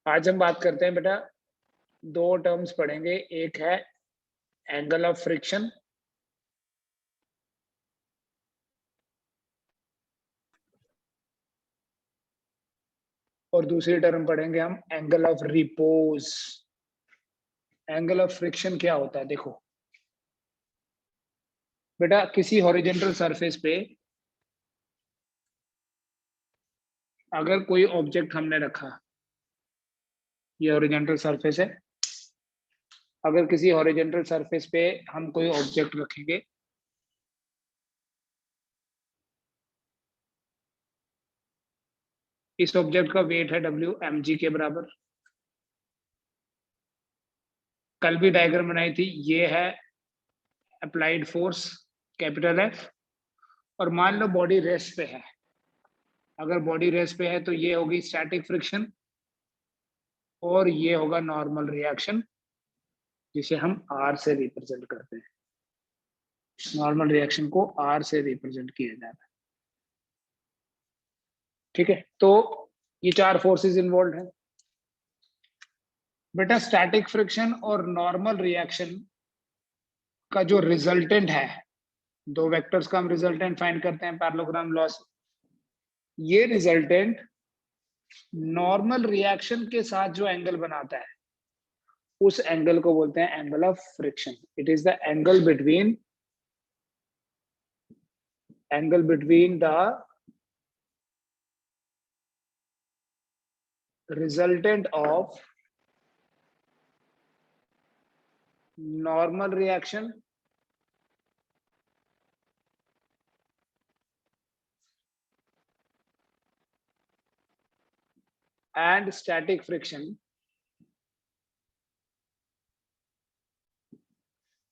आज हम बात करते हैं बेटा, दो टर्म्स पढ़ेंगे। एक है एंगल ऑफ फ्रिक्शन, और दूसरी टर्म पढ़ेंगे हम angle of repose. Angle of friction क्या होता है? देखो बेटा, किसी हॉरिजॉन्टल सरफेस पे अगर कोई ऑब्जेक्ट हमने रखा, ये हॉरिजॉन्टल सरफेस है, अगर किसी हॉरिजॉन्टल सरफेस पे हम कोई ऑब्जेक्ट रखेंगे, इस ऑब्जेक्ट का वेट है W mg के बराबर। कल भी डायग्राम बनाई थी, ये है अप्लाइड फोर्स कैपिटल F, और मान लो बॉडी रेस्ट पे है। अगर बॉडी रेस्ट पे है तो ये होगी स्टैटिक फ्रिक्शन, और ये होगा नॉर्मल रिएक्शन, जिसे हम R से रिप्रेजेंट करते हैं। नॉर्मल रिएक्शन को R से रिप्रेजेंट किया जाता है। ठीक है, तो ये चार फोर्सेस इन्वॉल्व हैं बेटा। स्टैटिक फ्रिक्शन और नॉर्मल रिएक्शन का जो रिजल्टेंट है, दो वेक्टर्स का हम रिजल्टेंट फाइंड करते हैं पैरेललोग्राम लॉ से। ये रिजल्टेंट नॉर्मल रिएक्शन के साथ जो एंगल बनाता है, उस एंगल को बोलते हैं angle of friction. It is the angle between the resultant of normal reaction and static friction।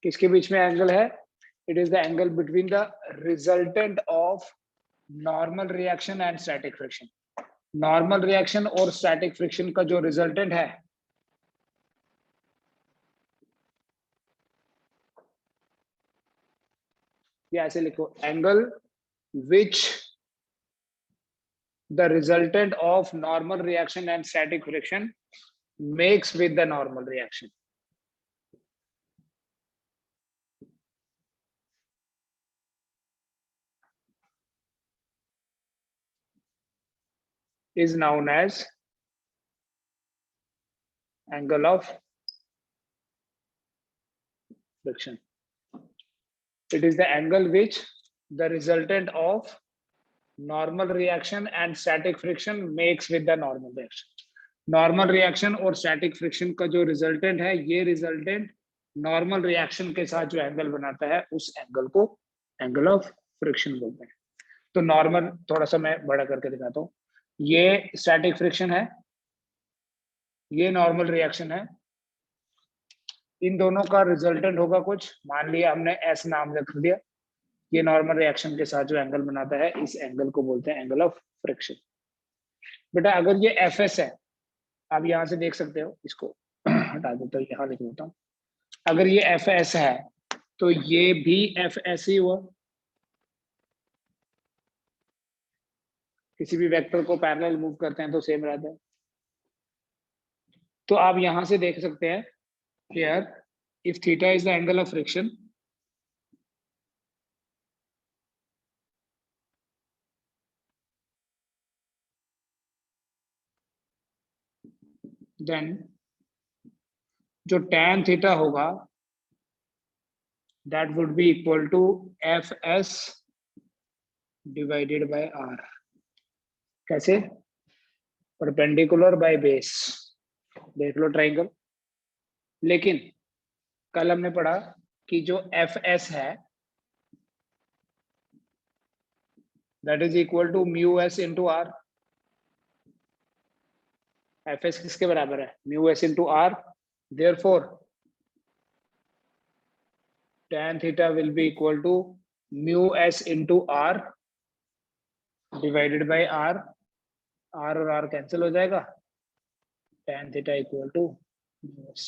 किसके बीच में एंगल है? It is the angle between the resultant of normal reaction and static friction. Normal reaction और static friction का जो resultant है, ये ऐसे लिखो, angle which the resultant of normal reaction and static friction makes with the normal reaction. is known as angle of friction. It is the angle which the resultant of normal reaction and static friction makes with the normal reaction. Normal reaction और static friction का जो resultant है, ये resultant normal reaction के साथ जो angle बनाता है, उस एंगल को एंगल ऑफ फ्रिक्शन बोलते हैं। तो नॉर्मल, थोड़ा सा मैं बड़ा करके दिखाता हूँ, ये स्टैटिक फ्रिक्शन है, ये नॉर्मल रिएक्शन है। इन दोनों का रिजल्टेंट होगा कुछ, मान लिया हमने एस नाम रख दिया। ये नॉर्मल रिएक्शन के साथ जो एंगल बनाता है, इस एंगल को बोलते हैं एंगल ऑफ फ्रिक्शन। बेटा अगर ये एफ एस है, आप यहां से देख सकते हो, इसको हटा देता हूँ, यहाँ लिख देता हूँ। अगर ये एफ एस है तो ये भी एफ एस ही हुआ। किसी भी वेक्टर को पैरेलल मूव करते हैं तो सेम रहता है। तो आप यहां से देख सकते हैं, here if theta is the angle of friction, then जो tan theta होगा, that would be equal to fs divided by r। कैसे? Perpendicular by base. देख लो ट्राइंगल। लेकिन कल हमने पढ़ा कि जो एफ एस है, that is equal to mu S into R. F S किसके बराबर है? Mu S into R. Therefore tan theta will be equal to mu s into r divided by r। r और r cancel हो जाएगा, tan theta equal to mu s।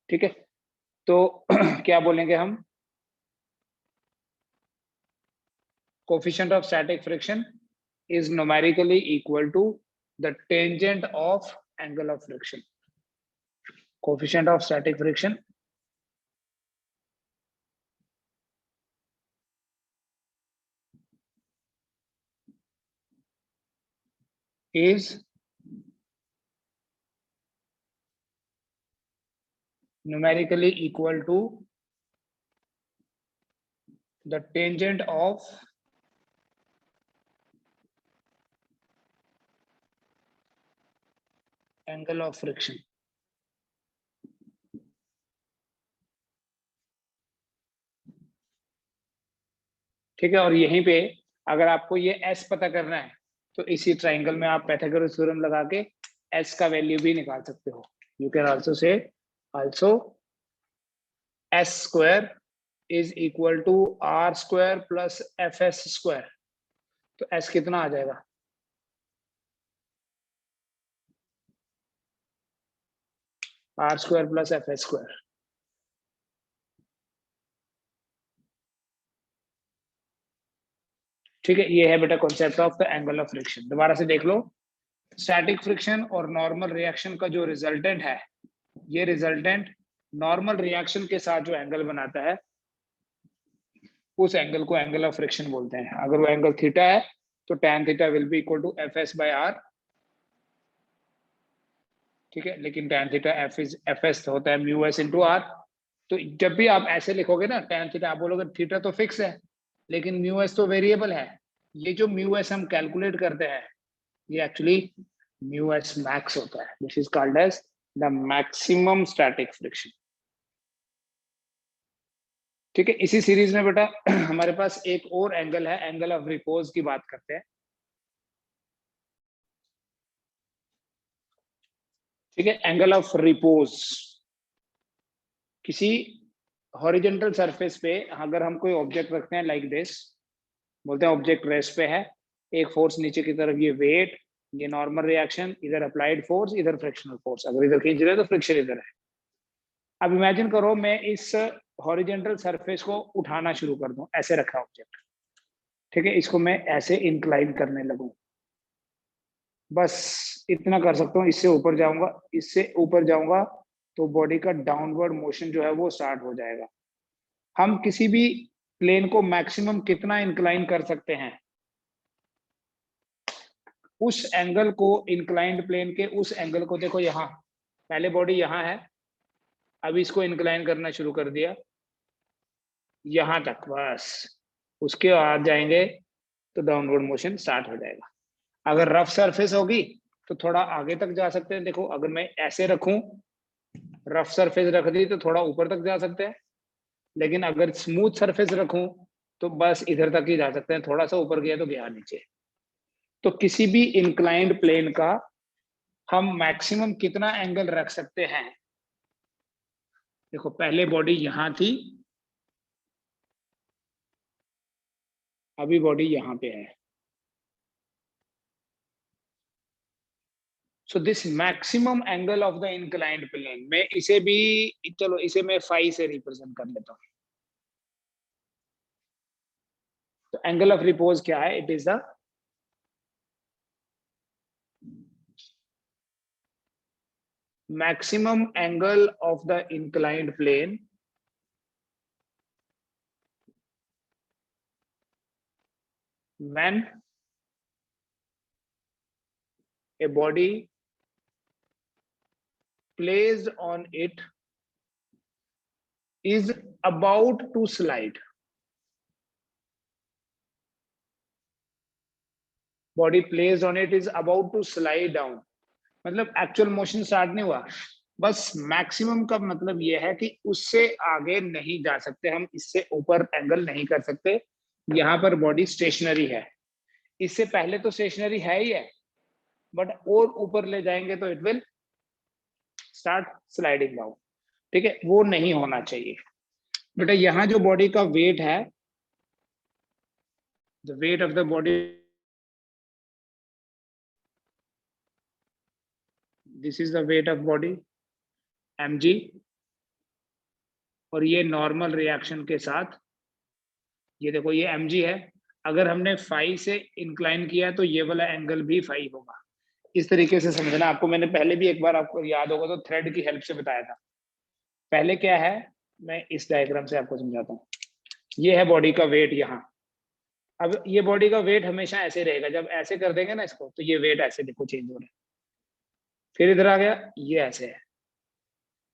ठीक है, तो क्या बोलेंगे हम? Coefficient of static friction is numerically equal to the tangent of angle of friction. Coefficient of static friction is numerically equal to the tangent of angle of friction. ठीक है, और यहीं पे अगर आपको ये S पता करना है तो इसी ट्राइंगल में आप पाइथागोरस थ्योरम लगा के S का वैल्यू भी निकाल सकते हो. You can also say also S square is equal to R square plus FS square. तो S कितना आ जाएगा? R square plus FS square. ठीक है, ये है बेटा concept of the angle of friction. दोबारा से देख लो, स्टैटिक फ्रिक्शन और नॉर्मल रिएक्शन का जो रिजल्टेंट है, ये रिजल्टेंट नॉर्मल रिएक्शन के साथ जो एंगल बनाता है उस एंगल को एंगल ऑफ फ्रिक्शन बोलते हैं. अगर वो एंगल थीटा है तो tan theta will be equal to Fs by R. ठीक है, लेकिन tan थीटा Fs होता है म्यू s इंटू आर. तो जब भी आप ऐसे लिखोगे ना tan थीटा, आप बोलोगे थीटा तो फिक्स है लेकिन म्यू s तो वेरिएबल है. ये जो म्यू s हम कैलकुलेट करते हैं ये एक्चुअली म्यू s मैक्स होता है. This is called as the maximum static friction. ठीक है, इसी सीरीज में बेटा हमारे पास एक और एंगल है, एंगल ऑफ रिपोज की बात करते हैं. ठीक है, एंगल ऑफ रिपोज किसी हॉरिजॉन्टल सरफेस पे अगर हम कोई ऑब्जेक्ट रखते हैं लाइक दिस, बोलते हैं ऑब्जेक्ट रेस्ट पे है, एक फोर्स नीचे की तरफ, ये वेट, ये नॉर्मल रिएक्शन, इधर अप्लाइड फोर्स, इधर फ्रिक्शनल फोर्स. अगर इधर खींच रहे तो फ्रिक्शन इधर है. अब इमेजिन करो मैं इस हॉरिजॉन्टल सरफेस को उठाना शुरू कर दूं, ऐसे रखा ऑब्जेक्ट. ठीक है, इसको मैं ऐसे इंक्लाइन करने लगूं, बस इतना कर सकता हूं. इससे ऊपर जाऊंगा, इससे ऊपर जाऊंगा तो बॉडी का डाउनवर्ड मोशन जो है वो स्टार्ट हो जाएगा. हम किसी भी प्लेन को मैक्सिमम कितना इंक्लाइन कर सकते हैं? उस एंगल को, इंक्लाइंड प्लेन के उस एंगल को देखो, यहाँ पहले बॉडी यहाँ है, अब इसको इंक्लाइन करना शुरू कर दिया यहाँ तक, बस उसके बाद जाएंगे तो डाउनवर्ड मोशन स्टार्ट हो जाएगा. अगर रफ सरफेस होगी तो थोड़ा आगे तक जा सकते हैं. देखो अगर मैं ऐसे रखूं, रफ सरफेस रख दी तो थोड़ा ऊपर तक जा सकते हैं, लेकिन अगर स्मूथ सरफेस रखूं तो बस इधर तक ही जा सकते हैं. थोड़ा सा ऊपर गया तो गया नीचे. तो किसी भी इंक्लाइंड प्लेन का हम मैक्सिमम कितना एंगल रख सकते हैं? देखो पहले बॉडी यहां थी, अभी बॉडी यहां पे है. So this maximum angle of the inclined plane, मैं इसे भी, चलो इसे मैं फाई से रिप्रेजेंट कर लेता हूं. तो एंगल ऑफ रिपोज क्या है? It is the maximum angle of the inclined plane when a body placed on it is about to slide. Body placed on it is about to slide down. मतलब actual motion start नहीं हुआ, बस maximum का मतलब यह है कि उससे आगे नहीं जा सकते हम, इससे ऊपर एंगल नहीं कर सकते. यहाँ पर बॉडी स्टेशनरी है, इससे पहले तो स्टेशनरी है ही है, बट और ऊपर ले जाएंगे तो it will start sliding down. ठीक है, वो नहीं होना चाहिए बेटा. यहाँ जो बॉडी का वेट है, the weight of the body, this is the weight of body mg, और ये नॉर्मल रिएक्शन के साथ, ये देखो ये mg है. अगर हमने फाई से इंक्लाइन किया तो ये वाला एंगल भी फाई होगा. इस तरीके से समझना। आपको मैंने पहले भी एक बार, आपको याद होगा तो, थ्रेड की हेल्प से बताया था। पहले क्या है, मैं इस डायग्राम से आपको समझाता हूँ। ये है बॉडी का वेट यहाँ। अब ये बॉडी का वेट हमेशा ऐसे रहेगा, जब ऐसे कर देंगे ना इसको, तो ये वेट ऐसे देखो चेंज हो रहा है। फिर इधर आ गया, ये ऐसे है।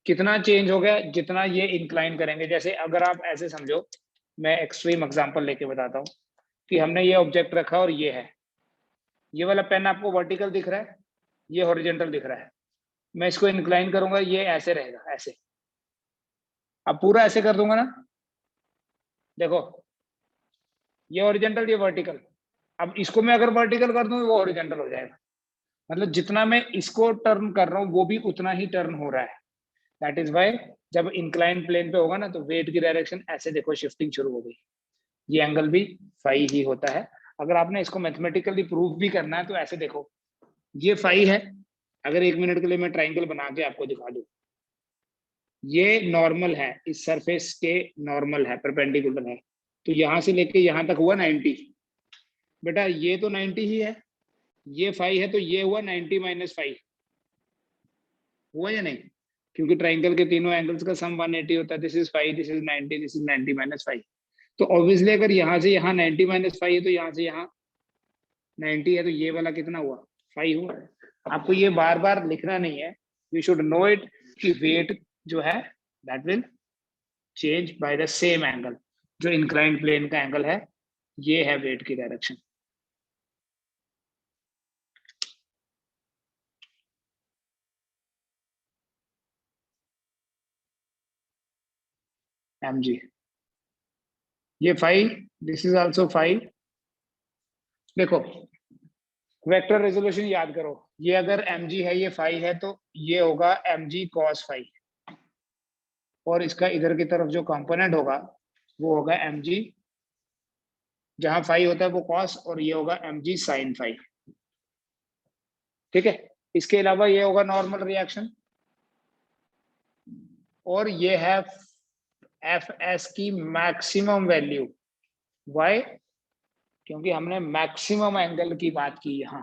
कितना चेंज हो गया, जितना ये इंक्लाइन करेंगे। जैसे अगर आप ऐसे समझो, मैं एक्सट्रीम एग्जांपल लेके बताता हूँ कि हमने ये ऑब्जेक्ट रखा और ये है, ये वाला पेन आपको वर्टिकल दिख रहा है, ये हॉरिजॉन्टल दिख रहा है। मैं इसको इंक्लाइन करूंगा, ये ऐसे रहेगा, ऐसे। अब पूरा ऐसे कर दूंगा ना, देखो ये हॉरिजॉन्टल, ये वर्टिकल। अब इसको मैं अगर वर्टिकल कर दूं, वो हॉरिजॉन्टल हो जाएगा। मतलब जितना मैं इसको टर्न कर रहा हूँ, वो भी उतना ही टर्न हो रहा है। दैट इज वाई जब इंक्लाइन प्लेन पे होगा ना, तो वेट की डायरेक्शन ऐसे देखो शिफ्टिंग शुरू हो गई। ये एंगल भी फाई ही होता है। अगर आपने इसको मैथमेटिकली प्रूफ भी करना है, तो ऐसे देखो, ये फाई है। अगर 1 मिनट के लिए मैं ट्राइंगल बना के आपको दिखा दूं, ये नॉर्मल है, इस सरफेस के नॉर्मल है, परपेंडिकुलर है। तो यहां से लेके यहां तक हुआ 90। बेटा ये तो 90 ही है, ये 5 है, तो ये हुआ 90 माइनस 5। हुआ या नहीं? क्योंकि ट्राइंगल के तीनों एंगल्स का सम 180 होता है। This is 5, this is 90, this is 90 minus 5। तो ऑब्वियसली अगर यहाँ से यहाँ 90 माइनस 5 है, तो यहाँ से यहाँ 90 है, तो ये वाला कितना हुआ? 5 हुआ। आपको ये बार बार लिखना नहीं है, यू शुड नो इट कि वेट जो है that will change by the same angle. जो इंक्लाइंड प्लेन का एंगल है, ये है वेट की डायरेक्शन। mg, ये 5, दिस इज आल्सो 5। देखो वेक्टर रेजोल्यूशन याद करो, ये अगर mg है, ये 5 है, तो ये होगा mg cos 5। और इसका इधर की तरफ जो कंपोनेंट होगा, वो होगा mg, जहां 5 होता है वो cos, और ये होगा mg sin 5। ठीक है। इसके अलावा ये होगा नॉर्मल रिएक्शन, और ये है एफ एस की मैक्सिमम वैल्यू। वाई? क्योंकि हमने मैक्सिमम एंगल की बात की यहाँ।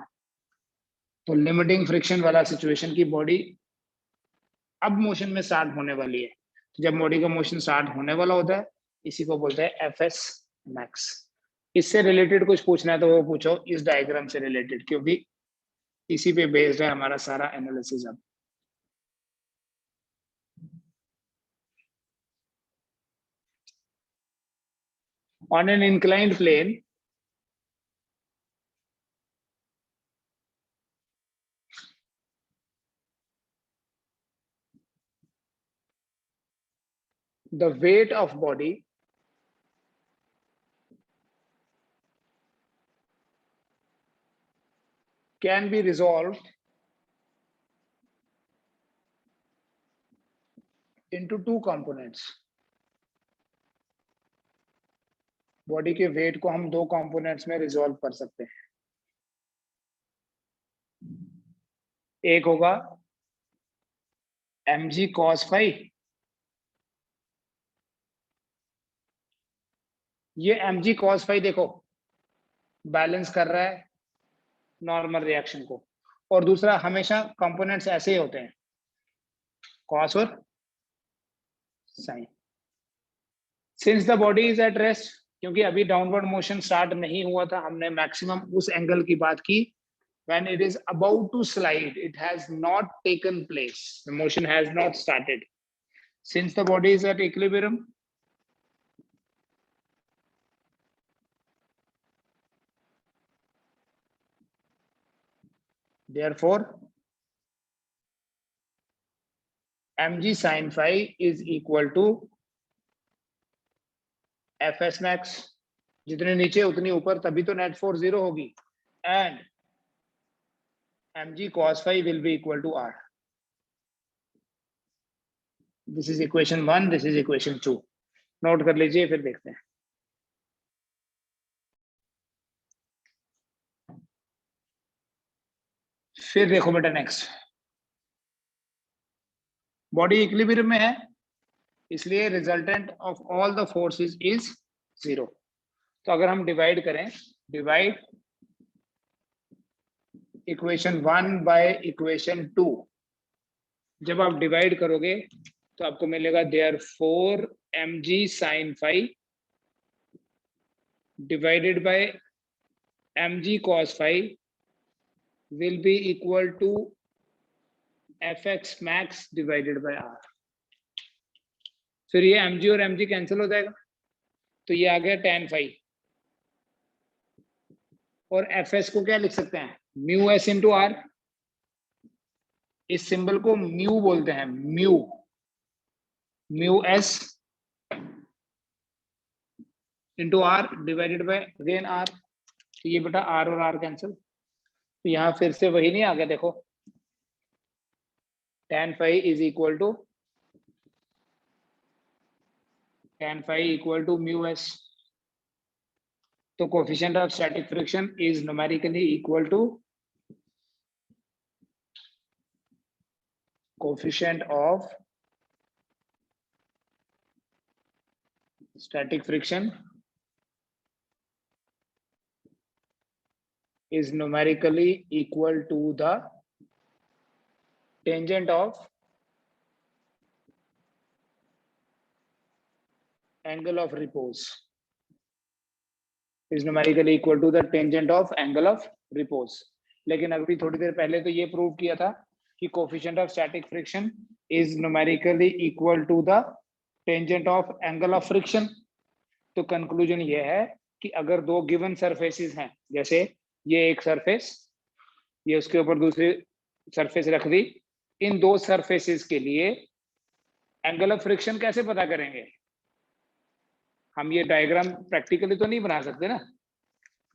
तो लिमिटिंग फ्रिक्शन वाला सिचुएशन की बॉडी अब मोशन में स्टार्ट होने वाली है। तो जब बॉडी का मोशन स्टार्ट होने वाला होता है, इसी को बोलते हैं एफ एस मैक्स। इससे रिलेटेड कुछ पूछना है तो वो पूछो, इस डायग्राम से रिलेटेड, क्योंकि इसी पे बेस्ड है हमारा सारा एनालिसिस। अब on an inclined plane, the weight of body can be resolved into two components. Body के वेट को हम दो कंपोनेंट्स में रिजॉल्व कर सकते हैं। एक होगा mg cos 5, ये mg cos 5 देखो बैलेंस कर रहा है नॉर्मल रिएक्शन को। और दूसरा, हमेशा कंपोनेंट्स ऐसे ही होते हैं, cos और sin। Since the body is at rest, क्योंकि अभी डाउनवर्ड मोशन स्टार्ट नहीं हुआ था, हमने मैक्सिमम उस एंगल की बात की when it is about to slide, it has not taken place, the motion has not started. Since the body is at equilibrium, therefore mg sin phi is equal to fs max। जितने नीचे उतनी ऊपर, तभी तो net force 0 होगी। And mg cos phi will be equal to r। This is equation 1, this is equation 2। Note कर लीजिए, फिर देखते हैं। फिर देखो बेटा, नेक्स्ट, बॉडी इक्विलिब्रियम में है, इसलिए resultant of all the forces is 0। तो अगर हम डिवाइड करें, डिवाइड इक्वेशन 1 बाय इक्वेशन 2, जब आप डिवाइड करोगे तो आपको मिलेगा therefore mg sin phi divided by mg cos phi will be equal to fx max divided by r। फिर ये mg और mg कैंसिल हो जाएगा, तो ये आ गया tan phi, और fs को क्या लिख सकते हैं, म्यू s इंटू आर। इस सिंबल को म्यू बोलते हैं, mu s into R divided by again R. तो ये बेटा आर और आर कैंसिल, तो यहाँ फिर से वही नहीं आ गया, देखो tan phi is equal to mu s। तो coefficient of static friction is numerically equal to coefficient of static friction is numerically equal to the tangent of angle of repose, is numerically equal to the tangent of angle of repose। लेकिन अभी थोड़ी देर पहले तो ये prove किया था कि coefficient of static friction is numerically equal to the tangent of angle of friction। तो कंक्लूजन ये है कि अगर दो गिवन सरफेसेस हैं, जैसे ये एक सरफेस, ये उसके ऊपर दूसरी सरफेस रख दी, इन दो सरफेसेस के लिए एंगल ऑफ फ्रिक्शन कैसे पता करेंगे? हम ये डायग्राम प्रैक्टिकली तो नहीं बना सकते ना,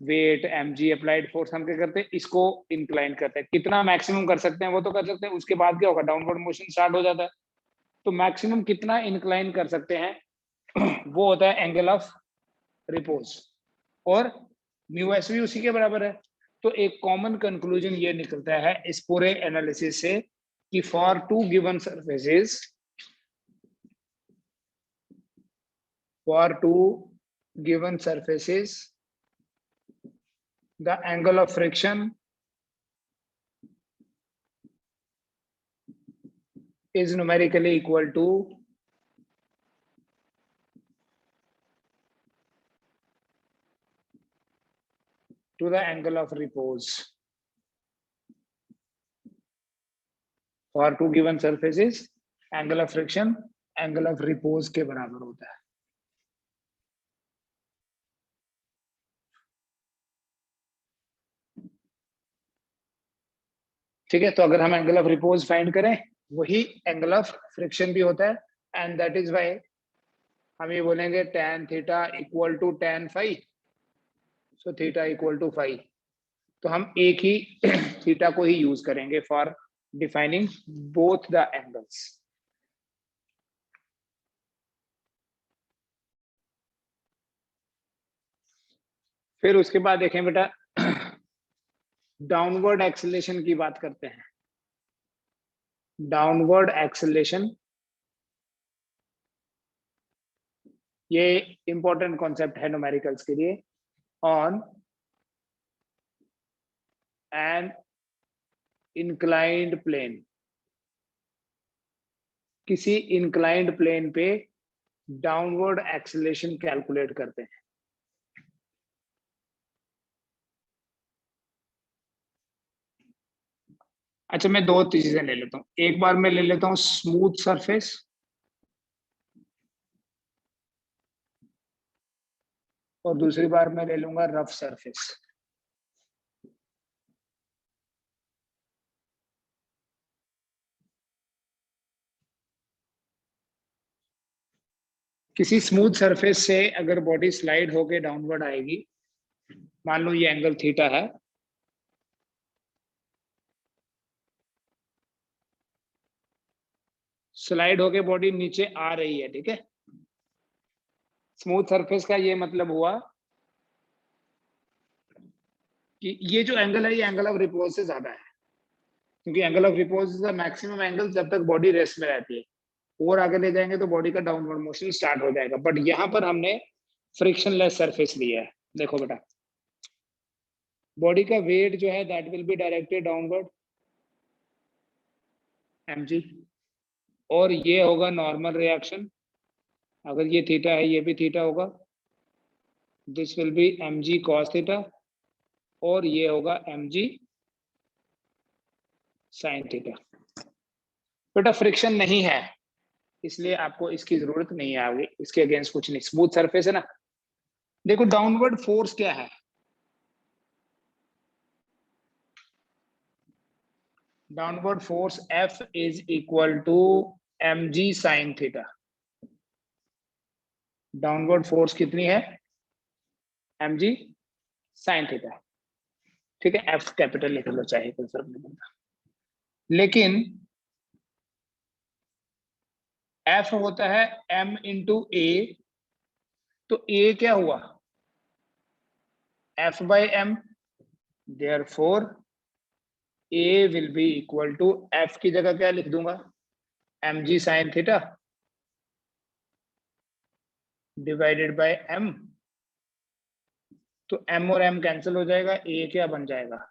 वेट mg अप्लाइड फोर्स हम क्या करते हैं, इसको इंक्लाइन करते हैं, कितना मैक्सिमम कर सकते हैं वो तो कर सकते हैं, उसके बाद क्या होगा, डाउनवर्ड मोशन स्टार्ट हो जाता है। तो मैक्सिमम कितना इंक्लाइन कर सकते हैं वो होता है एंगल ऑफ रिपोज, और म्यू एस भी उसी के बराबर है। तो एक कॉमन कंक्लूजन ये निकलता है इस पूरे एनालिसिस से कि for two given surfaces the angle of friction is numerically equal to the angle of repose। For two given surfaces angle of friction angle of repose के बराबर होता है। ठीक है, तो अगर हम एंगल ऑफ रिपोज फाइंड करें वही एंगल ऑफ फ्रिक्शन भी होता है, एंड दैट इज व्हाई हम ये बोलेंगे tan theta equal to tan phi, so theta equal to phi. तो हम एक ही थीटा को ही यूज करेंगे for defining both the angles. फिर उसके बाद देखें बेटा, डाउनवर्ड एक्सेलेरेशन की बात करते हैं। डाउनवर्ड एक्सेलेरेशन ये इंपॉर्टेंट कॉन्सेप्ट है न्यूमेरिकल्स के लिए। ऑन एन इंक्लाइंड प्लेन, किसी इंक्लाइंड प्लेन पे डाउनवर्ड एक्सेलेरेशन कैलकुलेट करते हैं। अच्छा, मैं दो चीजें ले लेता हूँ, एक बार मैं ले लेता हूँ स्मूथ सरफेस और दूसरी बार मैं ले लूंगा रफ सरफेस। किसी स्मूथ सरफेस से अगर बॉडी स्लाइड होके डाउनवर्ड आएगी, मान लो ये एंगल थीटा है, स्लाइड होके बॉडी नीचे आ रही है, ठीक है। स्मूथ सरफेस का ये मतलब हुआ कि ये जो एंगल है ये एंगल ऑफ रिपोज से ज्यादा है, क्योंकि angle of repose is the maximum angle जब तक बॉडी रेस्ट में रहती है। और आगे ले जाएंगे तो बॉडी का डाउनवर्ड मोशन स्टार्ट हो जाएगा। बट यहाँ पर हमने फ्रिक्शनलेस सरफेस लिया है। देखो बेटा, बॉडी का वेट जो है that will be directed downward mg, और ये होगा नॉर्मल रिएक्शन, अगर ये थीटा है ये भी थीटा होगा, this will be mg cos theta, और ये होगा mg sin थीटा। बेटा फ्रिक्शन नहीं है इसलिए आपको इसकी जरूरत नहीं है आगे, इसके अगेंस्ट कुछ नहीं, स्मूथ सरफेस है ना। देखो डाउनवर्ड फोर्स क्या है, downward force F is equal to mg sin theta. Downward force कितनी है, mg sin थीटा, ठीक है। F कैपिटल लिख लो चाहे, कोई फर्क नहीं पड़ता, लेकिन F होता है m इंटू ए, तो A क्या हुआ, F by m, therefore A will be equal to F की जगह क्या लिख दूंगा, mg sin theta divided bye m, तो m और m कैंसिल हो जाएगा, A क्या बन जाएगा,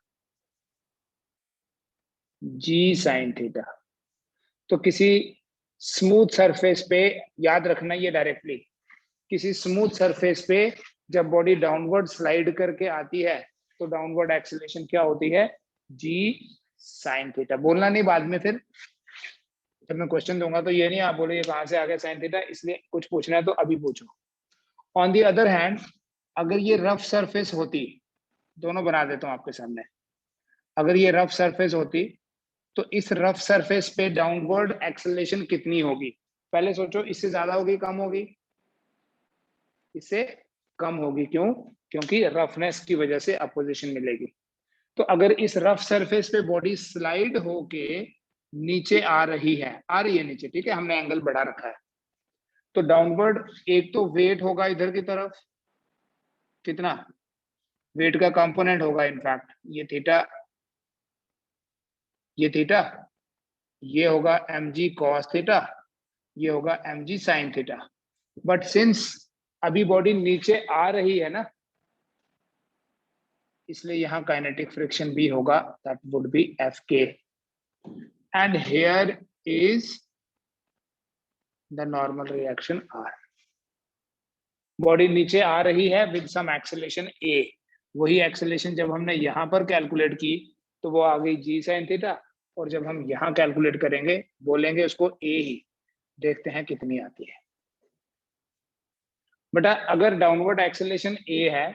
g sin थीटा। तो किसी स्मूथ सरफेस पे याद रखना ये डायरेक्टली, किसी स्मूथ सरफेस पे जब बॉडी डाउनवर्ड स्लाइड करके आती है तो डाउनवर्ड एक्सेलरेशन क्या होती है, g sin थीटा। बोलना नहीं बाद में, फिर जब मैं क्वेश्चन दूंगा तो ये नहीं आप बोलो ये कहां से आ गया sin थीटा, इसलिए कुछ पूछना है तो अभी पूछो। ऑन दी अदर हैंड अगर ये रफ सरफेस होती, दोनों बना देता हूं आपके सामने, अगर ये रफ सरफेस होती तो इस रफ सरफेस पे डाउनवर्ड एक्सेलरेशन कितनी होगी, पहले सोचो, इससे ज्यादा होगी कम होगी, इससे कम होगी, क्यों, क्योंकि रफनेस की वजह से अपोजिशन मिलेगी। तो अगर इस रफ सरफेस पे बॉडी स्लाइड होके नीचे आ रही है नीचे, ठीक है, हमने एंगल बढ़ा रखा है, तो डाउनवर्ड एक तो वेट होगा इधर की तरफ, कितना वेट का कंपोनेंट होगा, इनफैक्ट ये थीटा, ये थीटा, ये होगा mg cos थीटा, ये होगा mg sin theta. But since अभी बॉडी नीचे आ रही है ना, इसलिए यहां काइनेटिक फ्रिक्शन भी होगा, that would be Fk, and here is the normal reaction R। Body नीचे आ रही है विद सम एक्सेलरेशन A, वही एक्सेलरेशन जब हमने यहां पर कैलकुलेट की तो वो आ गई g sin थीटा, और जब हम यहां कैलकुलेट करेंगे बोलेंगे उसको A ही, देखते हैं कितनी आती है। बेटा अगर डाउनवर्ड एक्सेलरेशन A है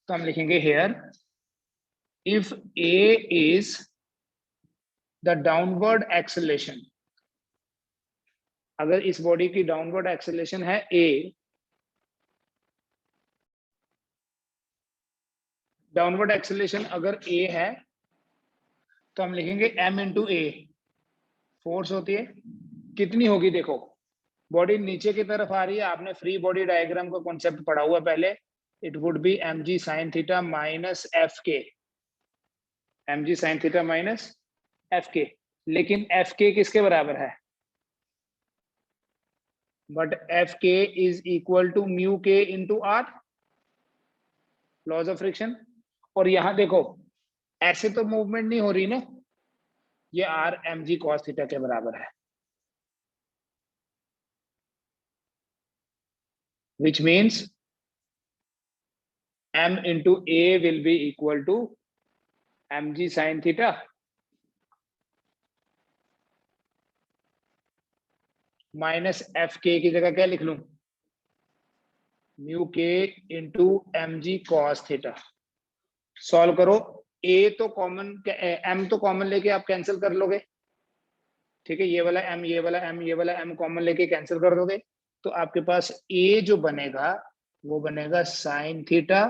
तो हम लिखेंगे here if A is the downward acceleration, अगर इस बॉडी की डाउनवर्ड एक्सेलरेशन है A, डाउनवर्ड एक्सेलरेशन अगर A है तो हम लिखेंगे m इंटू ए, फोर्स होती है कितनी होगी, देखो बॉडी नीचे की तरफ आ रही है, आपने फ्री बॉडी डायग्राम का कॉन्सेप्ट पढ़ा हुआ पहले, it would be mg sin theta minus Fk, mg sin theta minus Fk, लेकिन Fk किसके बराबर है, but Fk is equal to mu k into R, laws of friction. और यहां देखो ऐसे तो मूवमेंट नहीं हो रही ना, ये r mg cos थीटा के बराबर है, which means m into a will be equal to mg sin theta minus F के की जगह क्या लिख लूं, mu k into mg cos theta. Solve करो, a तो कॉमन, m तो कॉमन लेके आप कैंसिल कर लोगे, ठीक है, ये वाला m, ये वाला m, ये वाला m कॉमन लेके कैंसिल कर दोगे, तो आपके पास a जो बनेगा वो बनेगा sign theta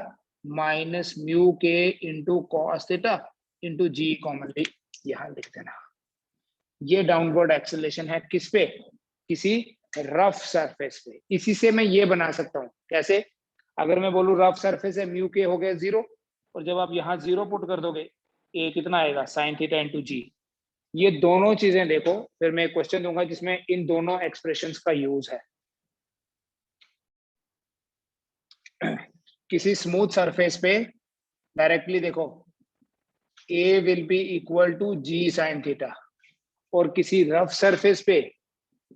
minus mu k into cos theta into जी, कॉमनली यहां लिख देना। ये डाउनवर्ड एक्सेलरेशन है किस पे, किसी रफ सरफेस पे। इसी से मैं ये बना सकता हूं, कैसे, अगर मैं बोलूं रफ सरफेस है म्यू के हो गया 0, और जब आप यहां 0 पुट कर दोगे ए कितना आएगा, साइन थीटा इंटू जी। ये दोनों चीजें देखो, फिर मैं एक क्वेश्चन दूंगा जिसमें इन दोनों एक्सप्रेशंस का यूज है। किसी स्मूथ सरफेस पे डायरेक्टली देखो, a will be equal to g sine theta, और किसी रफ सरफेस पे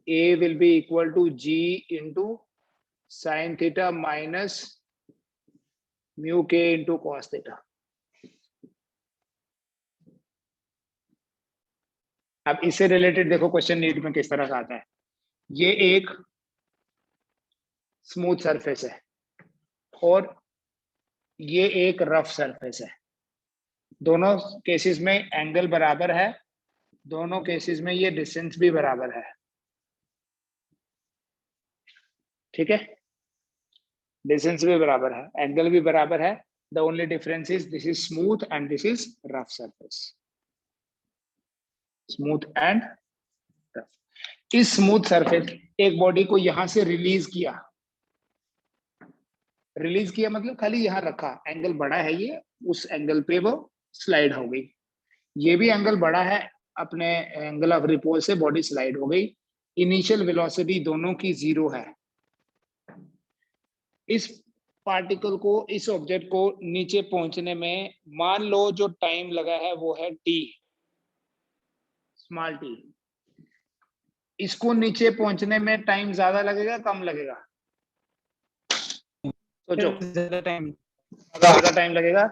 a will be equal to g into sine theta minus mu k into cos theta. अब इससे रिलेटेड देखो क्वेश्चन नीट में किस तरह का आता है। ये एक स्मूथ सरफेस है और ये एक रफ सरफेस है, दोनों केसेस में एंगल बराबर है, दोनों केसेस में ये डिस्टेंस भी बराबर है, ठीक है, डिस्टेंस भी बराबर है, एंगल भी बराबर है। The only difference is this is smooth and this is rough surface, smooth and rough. इस स्मूथ सरफेस, एक बॉडी को यहां से रिलीज किया, रिलीज किया मतलब खाली यहां रखा, एंगल बड़ा है ये, उस एंगल पे वो स्लाइड हो गई, ये भी एंगल बड़ा है, अपने एंगल ऑफ रिपोज से बॉडी स्लाइड हो गई। इनिशियल वेलोसिटी दोनों की 0 है। इस पार्टिकल को, इस ऑब्जेक्ट को नीचे पहुंचने में मान लो जो टाइम लगा है वो है टी, स्मॉल टी। इसको नीचे पहुंचने में टाइम ज्यादा लगेगा कम लगेगा? सोचो, ज्यादा टाइम लगेगा।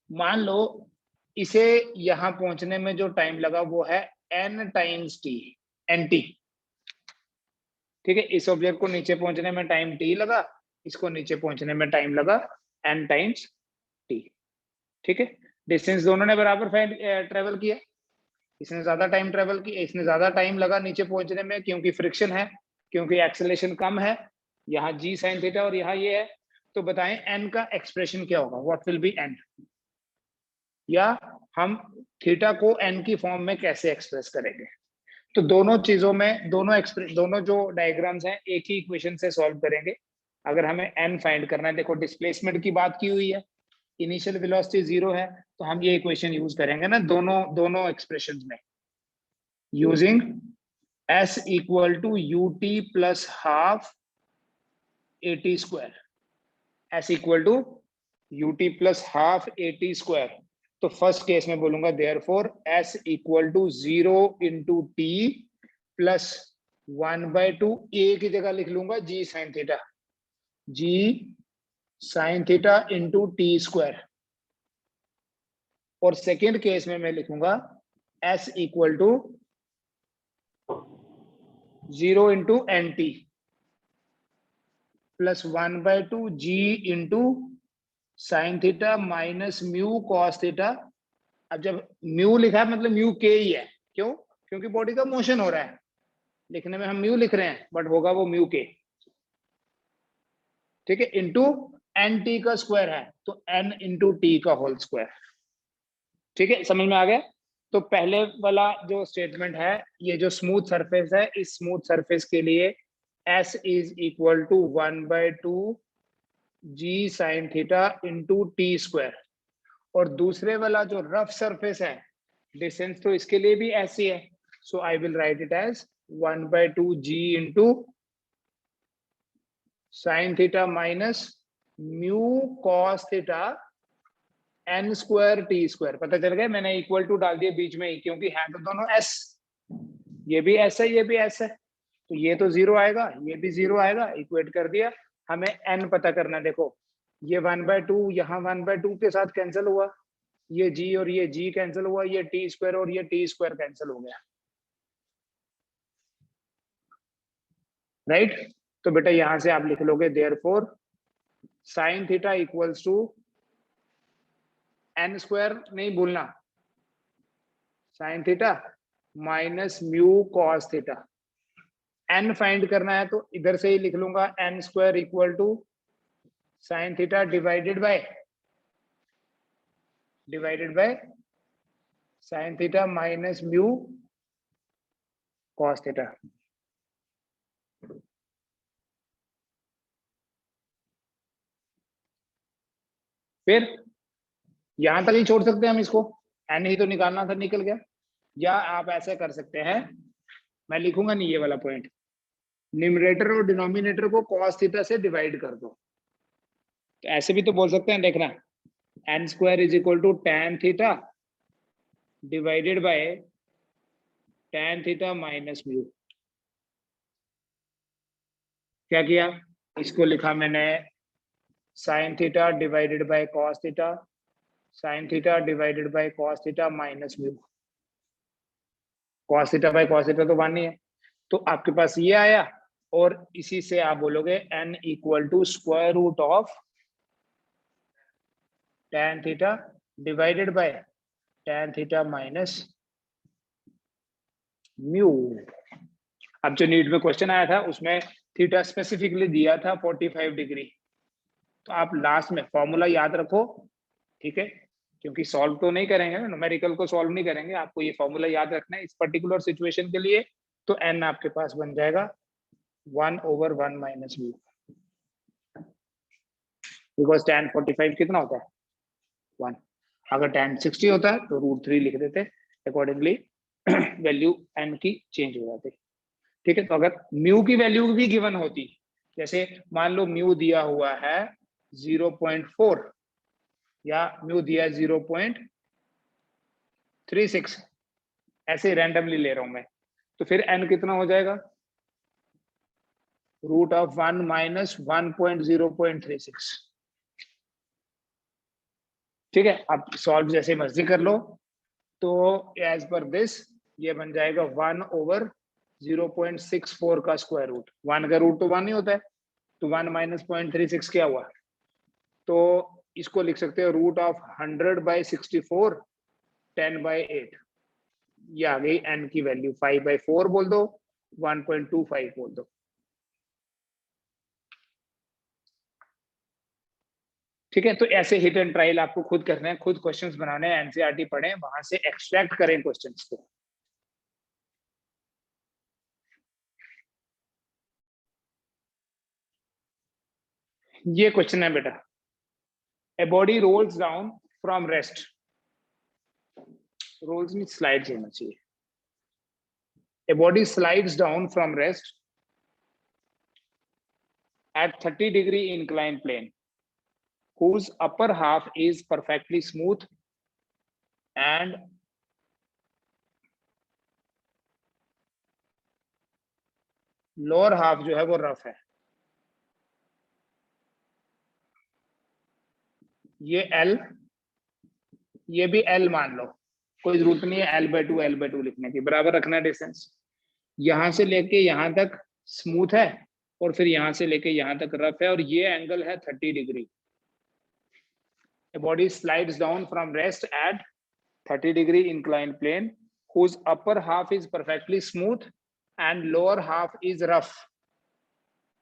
मान लो इसे यहां पहुंचने में जो टाइम लगा वो है n times T, N T, ठीक है। इस ऑब्जेक्ट को नीचे पहुंचने में टाइम t लगा, इसको नीचे पहुंचने में टाइम लगा n टाइम्स t, ठीक है। डिस्टेंस दोनों ने बराबर ट्रेवल किया, इसने ज्यादा टाइम ट्रेवल किया, इसने ज्यादा टाइम लगा नीचे पहुंचने में क्योंकि फ्रिक्शन है, क्योंकि एक्सेलरेशन कम है, यहाँ g sin थीटा और यहाँ ये है। तो बताएं n का एक्सप्रेशन क्या होगा, व्हाट विल बी n, या हम थीटा को n की फॉर्म में कैसे एक्सप्रेस करेंगे। तो दोनों चीजों में, दोनों जो डायग्राम्स हैं एक ही इक्वेशन से सॉल्व करेंगे। अगर हमें n फाइंड करना है, देखो डिस्प्लेसमेंट की बात की हुई है, इनिशियल वेलोसिटी 0 है, तो हम ये इक्वेशन यूज करेंगे ना दोनों एक्सप्रेशंस में, using s equal to ut plus half at square, s equal to ut plus half at square. तो फर्स्ट केस में बोलूंगा therefore s equal to 0 into T plus 1/2, a की जगह लिख लूंगा g sine theta, g sine theta into T square. और second case में मैं लिखूंगा s equal to 0 into N T plus 1/2 g into sine theta minus mu cos theta. अब जब म्यू लिखा है मतलब म्यू के ही है, क्यों? क्योंकि बॉडी का मोशन हो रहा है, लिखने में हम म्यू लिख रहे हैं बट होगा वो म्यू के, ठीक है, इंटू एन टी का स्क्वायर है तो एन इंटू टी का होल स्क्वायर, ठीक है, समझ में आ गया। तो पहले वाला जो स्टेटमेंट है, ये जो स्मूथ सरफेस है, इस स्मूथ सरफेस के लिए s is equal to 1/2 g sine theta into T square. और दूसरे वाला जो रफ सरफेस है, डिस्टेंस तो इसके लिए भी ऐसी है, so I will write it as 1/2 g into sine theta minus mu cos theta n square t square. पता चल गया, मैंने इक्वल टू डाल दिया बीच में ही, क्योंकि है तो दोनों s, ये भी s है ये भी s है, तो ये तो 0 आएगा ये भी 0 आएगा, इक्वेट कर दिया। हमें n पता करना, देखो ये 1/2 यहाँ 1/2 के साथ कैंसिल हुआ, ये g और ये g कैंसिल हुआ, ये टी स्क्वायर और ये टी स्क्वायर कैंसिल हो गया, राइट। तो बेटा यहां से आप लिख लोगे therefore sine theta equals to n square नहीं भूलना, sine theta minus mu cos theta. n find करना है तो इधर से ही लिख लूंगा n square equal to sine theta divided by sine theta minus mu cos theta. फिर यहां तक ही छोड़ सकते हैं हम इसको, n ही तो निकालना था, निकल गया। या आप ऐसे कर सकते हैं, मैं लिखूंगा नहीं ये वाला पॉइंट, न्यूमरेटर और डिनोमिनेटर को cos थीटा से डिवाइड कर दो। तो ऐसे भी तो बोल सकते हैं, देखना n square is equal to tan theta divided by tan theta minus mu. क्या किया, इसको लिखा मैंने sin theta divided by cos theta, sin theta divided by cos theta minus mu. cos theta by cos theta तो 1 ही है, तो आपके पास ये आया, और इसी से आप बोलोगे n equal to square root of tan theta divided by tan theta minus mu. अब जो नीट में क्वेश्चन आया था उसमें थीटा स्पेसिफिकली दिया था 45 डिग्री, तो आप लास्ट में फॉर्मूला याद रखो, ठीक है, क्योंकि सॉल्व तो नहीं करेंगे ना, न्यूमेरिकल को सॉल्व नहीं करेंगे, आपको ये फॉर्मूला याद रखना है इस पर्टिकुलर सिचुएशन के लिए। तो n आपके पास बन जाएगा 1/1 माइनस म्यू, बिकॉज tan 45 कितना होता है 1। अगर tan 60 होता है तो √3 लिख देते, अकॉर्डिंगली वैल्यू n की चेंज हो जाती, ठीक है। तो अगर म्यू की वैल्यू भी गिवन होती, जैसे मान लो म्यू दिया हुआ है 0.4 या म्यू दिया 0.36, ऐसे रैंडमली ले रहा हूं मैं, तो फिर n कितना हो जाएगा √1 माइनस 1.036, ठीक है। आप सॉल्व जैसे मर्जी कर लो, तो एज पर दिस ये बन जाएगा 1/0.64 का स्क्वायर रूट। 1 का रूट तो 1 ही होता है, तो 1 माइनस 0.36 क्या हुआ, तो इसको लिख सकते हो √100/64 10/8, ये आ गई n की वैल्यू। 5/4 बोल दो, 1.25 बोल दो, ठीक है। तो ऐसे हिट एंड ट्रायल आपको खुद करना है, खुद क्वेश्चंस बनाने हैं, एनसीईआरटी पढ़ें, वहां से एक्सट्रैक्ट करें क्वेश्चंस को। ये क्वेश्चन है बेटा, a body rolls down from rest, rolls में स्लाइड्स होना चाहिए, a body slides down from rest at 30 degree inclined plane whose upper half is perfectly smooth and lower half जो है वो रफ है। ये L, ये भी L मान लो, कोई जरूरत नहीं है L/2 L/2 लिखने की, बराबर रखना है डिस्टेंस। यहां से लेके यहां तक स्मूथ है और फिर यहां से लेके यहां तक रफ है, और ये एंगल है 30 degree. A body slides down from rest at 30 degree inclined plane whose upper half is perfectly smooth and lower half is rough,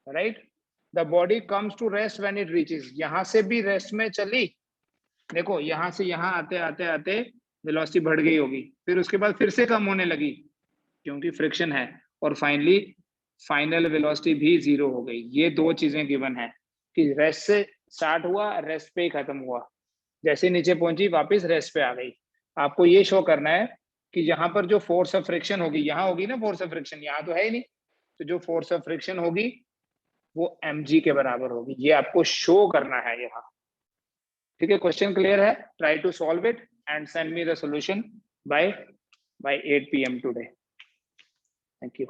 right? The body comes to rest when it reaches, यहां से भी rest में चली, देखो यहां से यहां आते आते आते वेलोसिटी बढ़ गई होगी, फिर उसके बाद फिर से कम होने लगी क्योंकि फ्रिक्शन है, और फाइनली फाइनल वेलोसिटी भी 0 हो गई। ये दो चीजें गिवन है कि रेस्ट से स्टार्ट हुआ, रेस्ट पे ही खत्म हुआ, जैसे नीचे पहुंची वापस रेस्ट पे आ गई। आपको ये शो करना है कि यहाँ पर जो फोर्स ऑफ फ्रिक्शन होगी, यहाँ होगी ना फोर्स ऑफ फ्रिक्शन, यहाँ तो है ही नहीं, तो जो फोर्स ऑफ फ्रिक्शन होगी वो mg के बराबर होगी, ये आपको शो करना है यहाँ, ठीक है। क्वेश्चन क्लियर है, try to solve it and send me the solution by 8 PM today. Thank you.